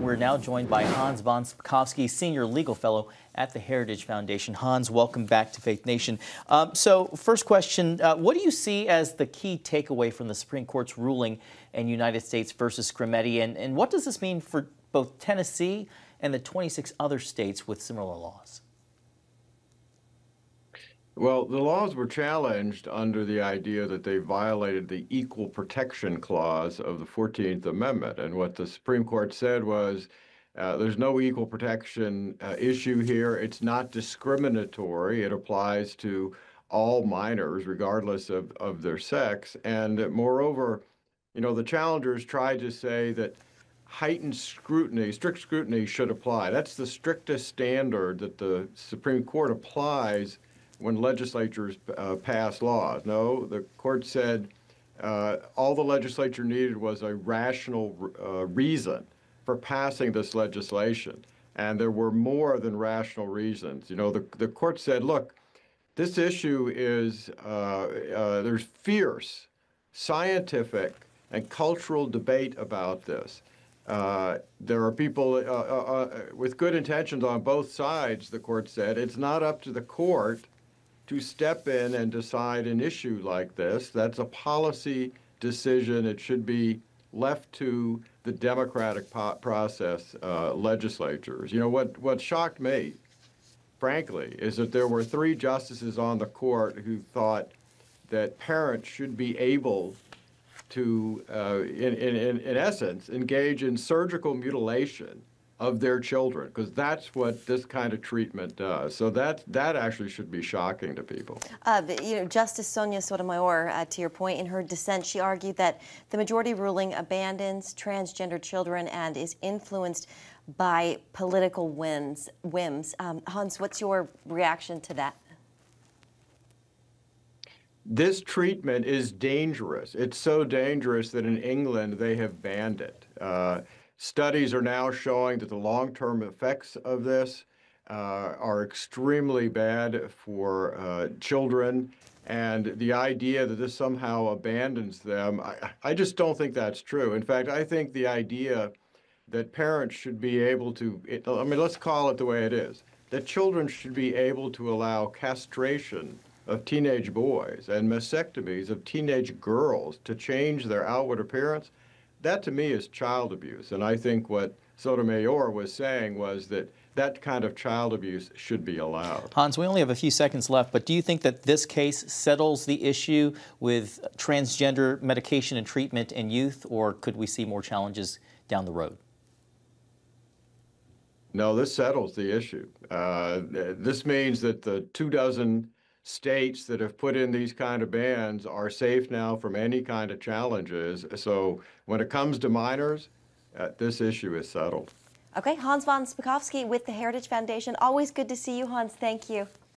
We're now joined by Hans von Spakovsky, Senior Legal Fellow at the Heritage Foundation. Hans, welcome back to Faith Nation. So first question, what do you see as the key takeaway from the Supreme Court's ruling in United States versus Scrimeti, and what does this mean for both Tennessee and the 26 other states with similar laws? Well, the laws were challenged under the idea that they violated the Equal Protection Clause of the 14th Amendment. And what the Supreme Court said was there's no equal protection issue here. It's not discriminatory. It applies to all minors, regardless of their sex. And moreover, you know, the challengers tried to say that heightened scrutiny, strict scrutiny should apply. That's the strictest standard that the Supreme Court applies when legislatures pass laws. No, the court said all the legislature needed was a rational reason for passing this legislation. And there were more than rational reasons. You know, the court said, look, this issue is, there's fierce scientific and cultural debate about this. There are people with good intentions on both sides, the court said. It's not up to the court to step in and decide an issue like this. That's a policy decision. It should be left to the democratic process legislatures. You know, what shocked me, frankly, is that there were 3 justices on the court who thought that parents should be able to, in essence, engage in surgical mutilation of their children, because that's what this kind of treatment does. So that actually should be shocking to people. You know, Justice Sonia Sotomayor, to your point, in her dissent, she argued that the majority ruling abandons transgender children and is influenced by political whims. Hans, what's your reaction to that? This treatment is dangerous. It's so dangerous that in England they have banned it. Studies are now showing that the long-term effects of this are extremely bad for children, and the idea that this somehow abandons them, I just don't think that's true. In fact, I think the idea that parents should be able to, I mean, let's call it the way it is, that children should be able to allow castration of teenage boys and mastectomies of teenage girls to change their outward appearance, that to me is child abuse. And I think what Sotomayor was saying was that that kind of child abuse should be allowed. Hans, we only have a few seconds left, but do you think that this case settles the issue with transgender medication and treatment in youth, or could we see more challenges down the road? No, this settles the issue. This means that the 24 states that have put in these kind of bans are safe now from any kind of challenges. So when it comes to minors, this issue is settled. Okay, Hans von Spakovsky with the Heritage Foundation. Always good to see you, Hans. Thank you.